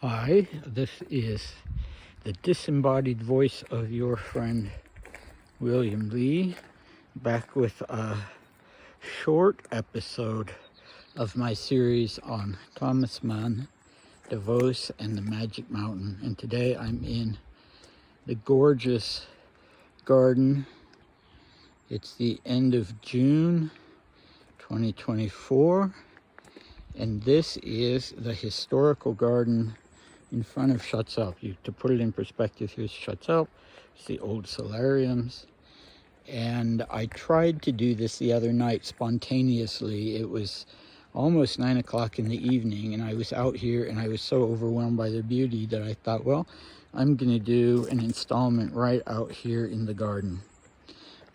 Hi, this is the disembodied voice of your friend William Lee, back with a short episode of my series on Thomas Mann, Davos, and the Magic Mountain. And today I'm in the gorgeous garden. It's the end of June 2024, and this is the historical garden in front of Schatzalp. To put it in perspective, here's Schatzalp. It's the old solariums. And I tried to do this the other night spontaneously. It was almost 9 o'clock in the evening, and I was out here and I was so overwhelmed by the beauty that I thought, well, I'm going to do an installment right out here in the garden.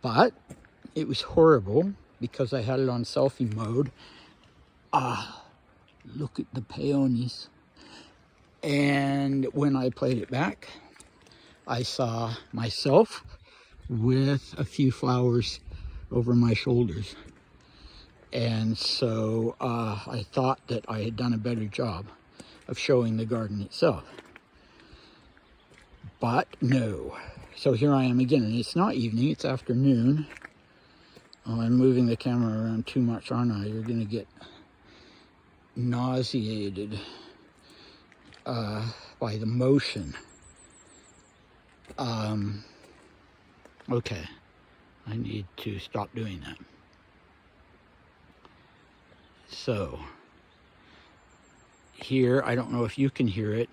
But it was horrible because I had it on selfie mode. Look at the peonies. And when I played it back, I saw myself with a few flowers over my shoulders. And so I thought that I had done a better job of showing the garden itself. But no. So here I am again, and it's not evening, it's afternoon. Oh, I'm moving the camera around too much, aren't I? You're going to get nauseated by the motion. Okay, I need to stop doing that. So here, I don't know if you can hear it,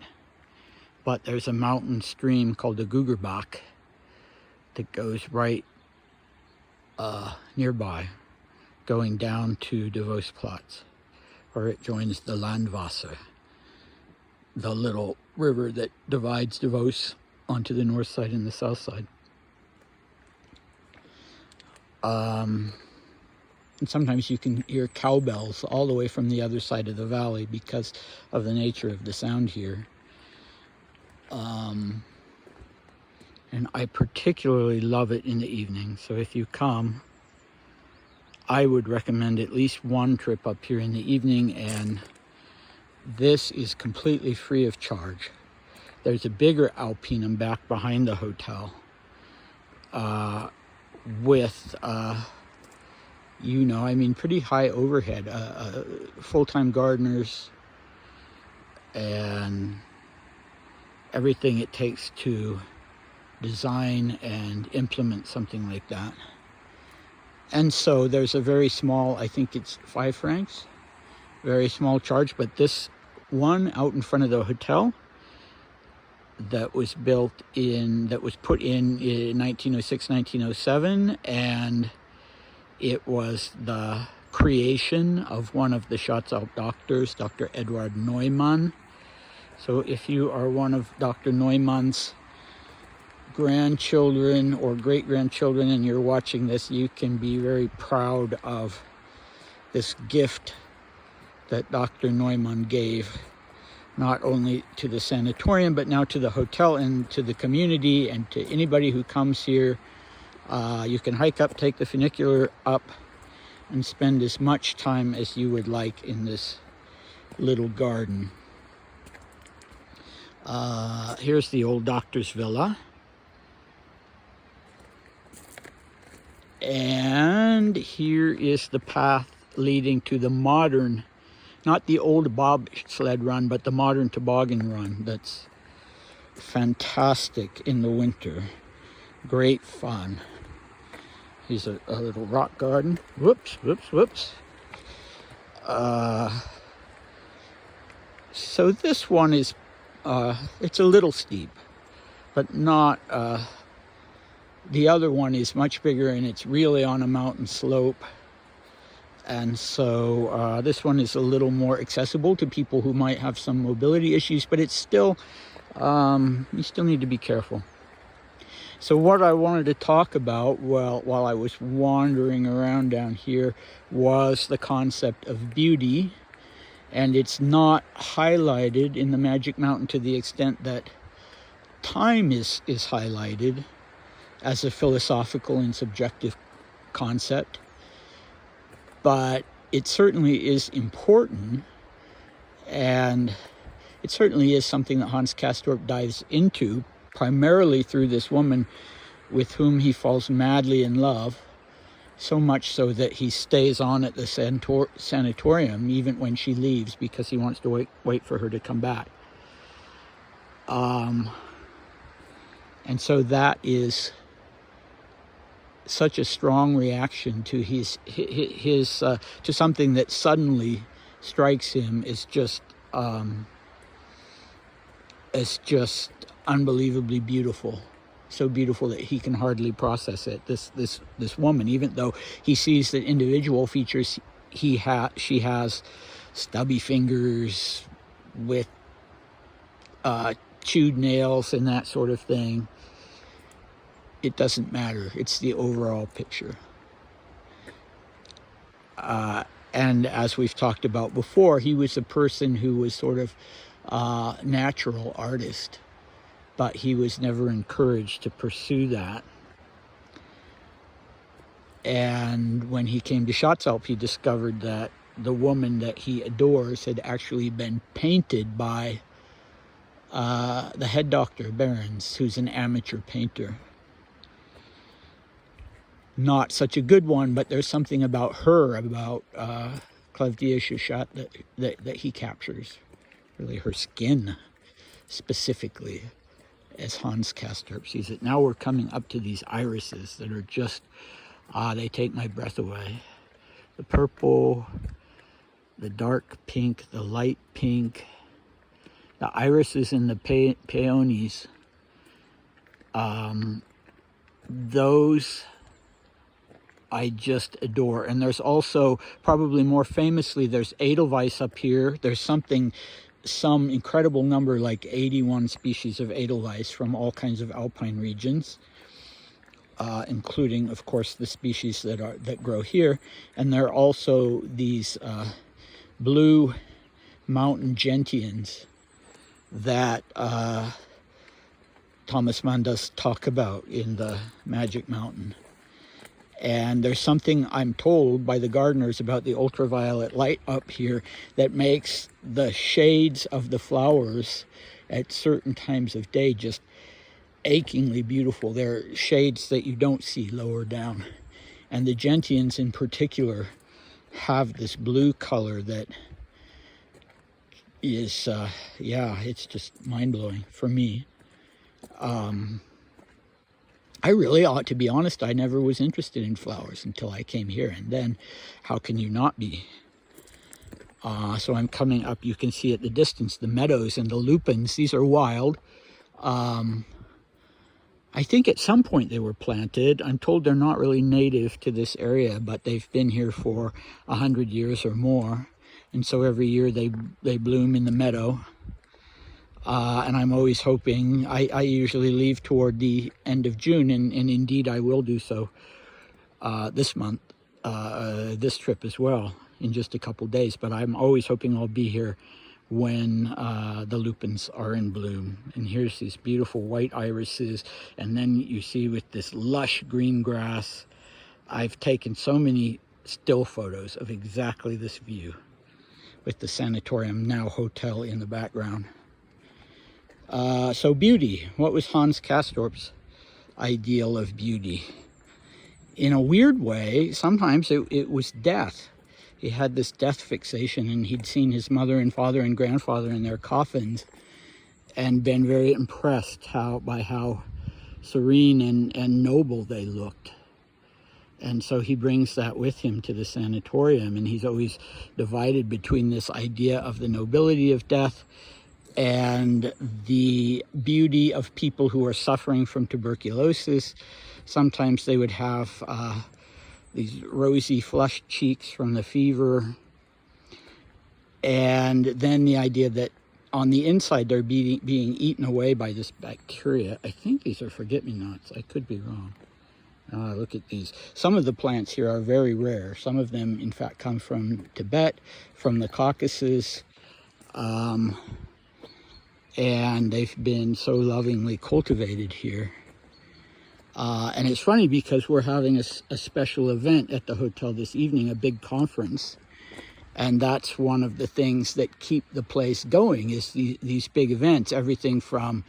but there's a mountain stream called the Gugerbach that goes right nearby, going down to Davos Platz, where it joins the Landwasser, the little river that divides Davos onto the north side and the south side. And sometimes you can hear cowbells all the way from the other side of the valley because of the nature of the sound here. And I particularly love it in the evening. So if you come, I would recommend at least one trip up here in the evening, and this is completely free of charge. There's a bigger Alpinum back behind the hotel with, pretty high overhead, full-time gardeners, and everything it takes to design and implement something like that. And so there's a very small, I think it's 5 francs, very small charge, but this one out in front of the hotel that was put in 1906, 1907, and it was the creation of one of the Schatzalp doctors, Dr. Edward Neumann. So if you are one of Dr. Neumann's grandchildren or great-grandchildren and you're watching this, you can be very proud of this gift that Dr. Neumann gave, not only to the sanatorium, but now to the hotel and to the community and to anybody who comes here. You can hike up, take the funicular up, and spend as much time as you would like in this little garden. Here's the old doctor's villa. And here is the path leading to the modern, not the old bobsled run, but the modern toboggan run. That's fantastic in the winter. Great fun. Here's a little rock garden. Whoops. So this one is, it's a little steep, but not, the other one is much bigger and it's really on a mountain slope. And so this one is a little more accessible to people who might have some mobility issues, but it's still, you still need to be careful. So what I wanted to talk about while I was wandering around down here was the concept of beauty. And it's not highlighted in the Magic Mountain to the extent that time is highlighted as a philosophical and subjective concept. But it certainly is important, and it certainly is something that Hans Castorp dives into, primarily through this woman with whom he falls madly in love, so much so that he stays on at the sanatorium even when she leaves, because he wants to wait for her to come back. And so that is such a strong reaction to his to something that suddenly strikes him as just unbelievably beautiful. So beautiful that he can hardly process it. This woman, even though he sees the individual features, she has stubby fingers with chewed nails and that sort of thing. It doesn't matter. It's the overall picture. And as we've talked about before, he was a person who was sort of natural artist, but he was never encouraged to pursue that. And when he came to Schatzalp, he discovered that the woman that he adores had actually been painted by the head doctor, Behrens, who's an amateur painter. Not such a good one, but there's something about her, about Claudia Chauchat, that he captures. Really, her skin, specifically, as Hans Castorp sees it. Now we're coming up to these irises that are just, they take my breath away. The purple, the dark pink, the light pink, the irises and the peonies. Those I just adore. And there's also, probably more famously, there's Edelweiss up here. There's some incredible number, like 81 species of Edelweiss from all kinds of alpine regions, including, of course, the species that grow here. And there are also these blue mountain gentians that Thomas Mann does talk about in the Magic Mountain. And there's something, I'm told by the gardeners, about the ultraviolet light up here that makes the shades of the flowers at certain times of day just achingly beautiful. They're shades that you don't see lower down. And the gentians in particular have this blue color that is, yeah, it's just mind-blowing for me. I really ought to be honest, I never was interested in flowers until I came here, and then how can you not be? So I'm coming up, you can see at the distance the meadows and the lupins. These are wild. I think at some point they were planted. I'm told they're not really native to this area, but they've been here for 100 years or more. And so every year they bloom in the meadow. And I'm always hoping, I usually leave toward the end of June, and indeed I will do so this month, this trip as well, in just a couple days. But I'm always hoping I'll be here when the lupins are in bloom. And here's these beautiful white irises, and then you see with this lush green grass. I've taken so many still photos of exactly this view, with the sanatorium, now hotel, in the background. So beauty, what was Hans Castorp's ideal of beauty? In a weird way, sometimes it was death. He had this death fixation, and he'd seen his mother and father and grandfather in their coffins and been very impressed by how serene and noble they looked. And so he brings that with him to the sanatorium, and he's always divided between this idea of the nobility of death and the beauty of people who are suffering from tuberculosis. Sometimes they would have these rosy flushed cheeks from the fever. And then the idea that on the inside they're being eaten away by this bacteria. I think these are forget-me-nots. I could be wrong. Look at these. Some of the plants here are very rare. Some of them, in fact, come from Tibet, from the Caucasus. And they've been so lovingly cultivated here. And it's funny because we're having a special event at the hotel this evening, a big conference. And that's one of the things that keep the place going, is these big events, everything from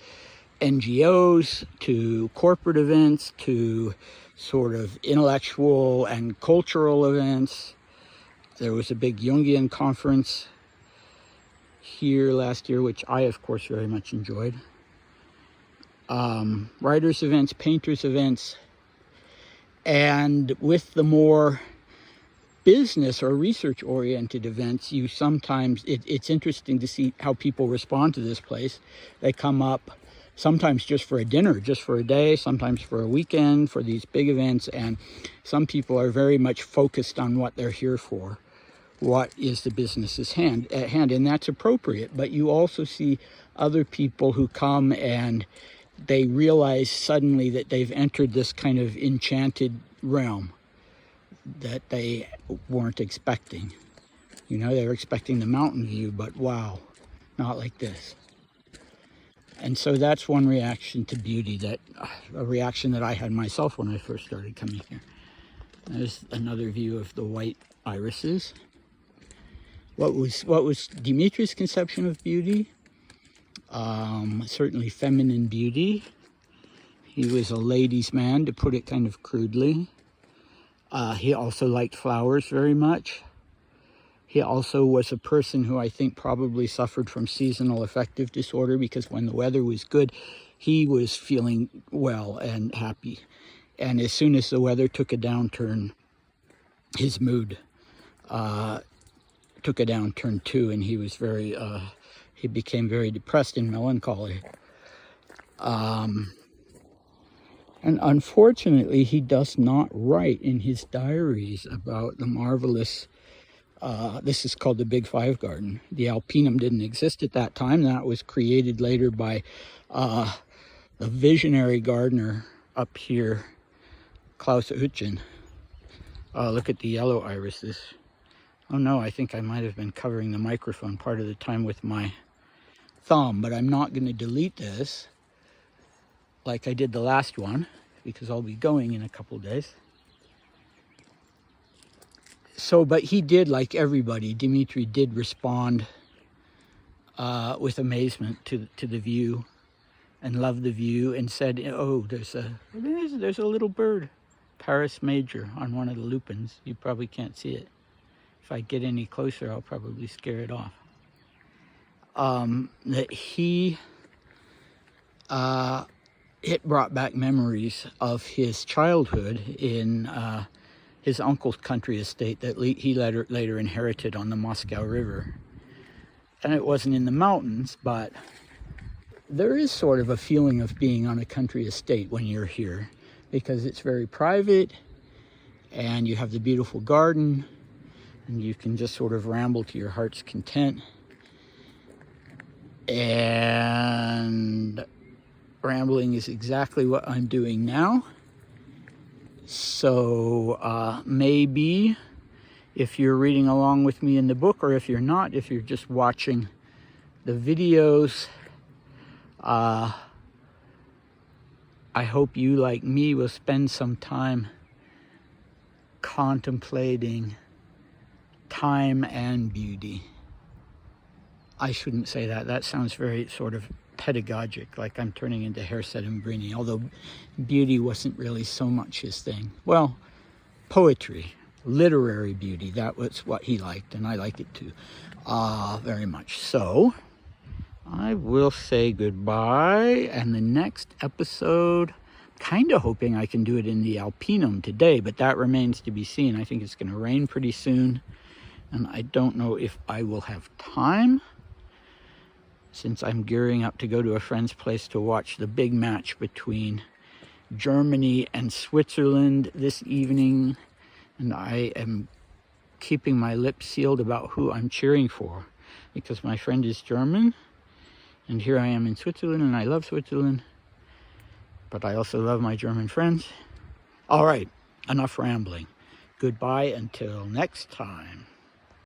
NGOs to corporate events to sort of intellectual and cultural events. There was a big Jungian conference here last year, which I, of course, very much enjoyed. Writers' events, painters' events, and with the more business or research-oriented events, you sometimes, it's interesting to see how people respond to this place. They come up sometimes just for a dinner, just for a day, sometimes for a weekend, for these big events, and some people are very much focused on what they're here for. What is the business's at hand, and that's appropriate. But you also see other people who come and they realize suddenly that they've entered this kind of enchanted realm that they weren't expecting. You know, they were expecting the mountain view, but wow, not like this. And so that's one reaction to beauty, that a reaction that I had myself when I first started coming here. There's another view of the white irises. What was Dimitri's conception of beauty? Certainly feminine beauty. He was a ladies' man, to put it kind of crudely. He also liked flowers very much. He also was a person who I think probably suffered from seasonal affective disorder, because when the weather was good, he was feeling well and happy. And as soon as the weather took a downturn, his mood took a downturn too, and he was very, he became very depressed and melancholy. And unfortunately, he does not write in his diaries about the marvelous, this is called the Big Five Garden. The Alpinum didn't exist at that time. That was created later by the visionary gardener up here, Klaus Hütchen. Look at the yellow irises. Oh no, I think I might have been covering the microphone part of the time with my thumb, but I'm not going to delete this like I did the last one, because I'll be going in a couple days. So, but he did, like everybody, Dimitri did respond with amazement to the view, and loved the view, and said, oh, there's a little bird, Paris Major, on one of the lupins. You probably can't see it. If I get any closer, I'll probably scare it off. That he, it brought back memories of his childhood in his uncle's country estate that he later inherited on the Moscow River. And it wasn't in the mountains, but there is sort of a feeling of being on a country estate when you're here, because it's very private, and you have the beautiful garden, and you can just sort of ramble to your heart's content. And rambling is exactly what I'm doing now. So maybe if you're reading along with me in the book, or if you're not, if you're just watching the videos, I hope you, like me, will spend some time contemplating time and beauty. I shouldn't say that. That sounds very sort of pedagogic, like I'm turning into Herset and Brini, although beauty wasn't really so much his thing. Well, poetry, literary beauty, that was what he liked, and I like it too, very much. So I will say goodbye, and the next episode, kind of hoping I can do it in the Alpinum today, but that remains to be seen. I think it's going to rain pretty soon, and I don't know if I will have time, since I'm gearing up to go to a friend's place to watch the big match between Germany and Switzerland this evening, and I am keeping my lips sealed about who I'm cheering for, because my friend is German, and here I am in Switzerland, and I love Switzerland, but I also love my German friends. All right, enough rambling. Goodbye until next time.